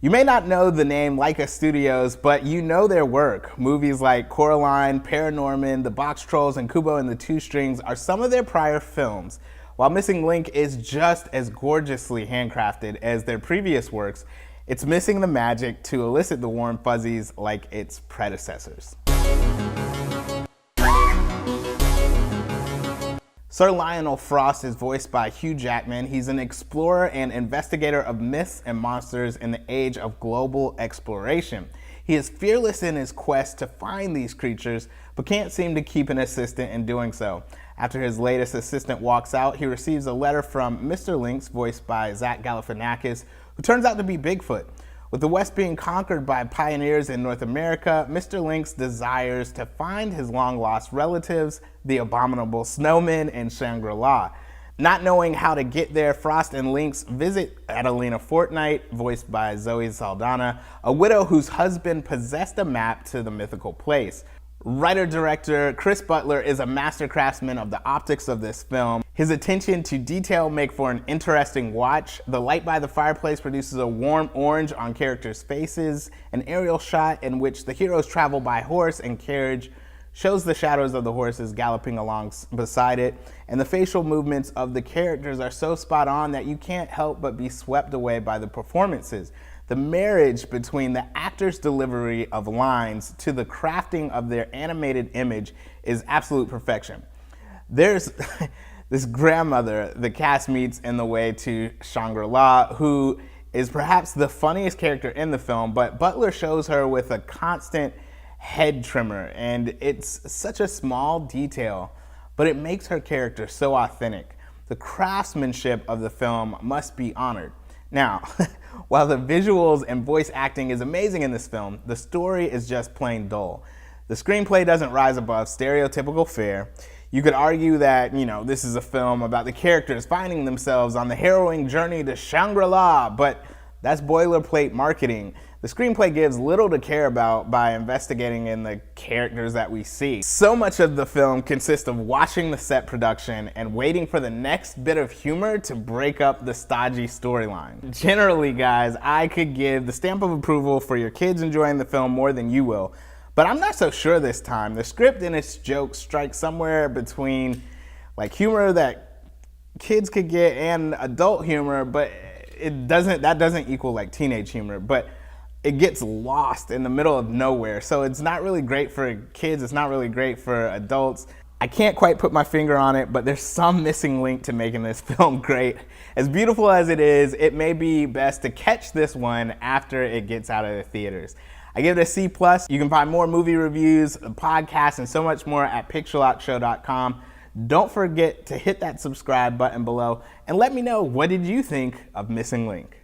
You may not know the name Laika Studios, but you know their work. Movies like Coraline, Paranorman, The Box Trolls, and Kubo and the Two Strings are some of their prior films. While Missing Link is just as gorgeously handcrafted as their previous works, it's missing the magic to elicit the warm fuzzies like its predecessors. Sir Lionel Frost is voiced by Hugh Jackman. He's an explorer and investigator of myths and monsters in the age of global exploration. He is fearless in his quest to find these creatures, but can't seem to keep an assistant in doing so. After his latest assistant walks out, he receives a letter from Mr. Lynx, voiced by Galifianakis, who turns out to be Bigfoot. With the West being conquered by pioneers in North America, Mr. Lynx desires to find his long-lost relatives, the abominable snowmen in Shangri-La. Not knowing how to get there, Frost and Lynx visit Adelina Fortnight, voiced by Saldana, a widow whose husband possessed a map to the mythical place. Writer-director Butler is a master craftsman of the optics of this film. His attention to detail make for an interesting watch. The light by the fireplace produces a warm orange on characters' faces. An aerial shot in which the heroes travel by horse and carriage shows the shadows of the horses galloping along beside it. And the facial movements of the characters are so spot on that you can't help but be swept away by the performances. The marriage between the actor's delivery of lines to the crafting of their animated image is absolute perfection. There's this grandmother the cast meets in the way to Shangri-La, who is perhaps the funniest character in the film, but Butler shows her with a constant head trimmer, and it's such a small detail, but it makes her character so authentic. The craftsmanship of the film must be honored. Now, while the visuals and voice acting is amazing in this film, the story is just plain dull. The screenplay doesn't rise above stereotypical fare. You could argue that, this is a film about the characters finding themselves on the harrowing journey to Shangri-La, but that's boilerplate marketing. The screenplay gives little to care about by investigating in the characters that we see. So much of the film consists of watching the set production and waiting for the next bit of humor to break up the stodgy storyline. Generally, guys, I could give the stamp of approval for your kids enjoying the film more than you will, but I'm not so sure this time. The script and its jokes strike somewhere between humor that kids could get and adult humor, but that doesn't equal teenage humor. But it gets lost in the middle of nowhere. So it's not really great for kids, it's not really great for adults. I can't quite put my finger on it, but there's some missing link to making this film great. As beautiful as it is, it may be best to catch this one after it gets out of the theaters. I give it a C+. You can find more movie reviews, podcasts, and so much more at pixellockshow.com. Don't forget to hit that subscribe button below and let me know, what did you think of Missing Link?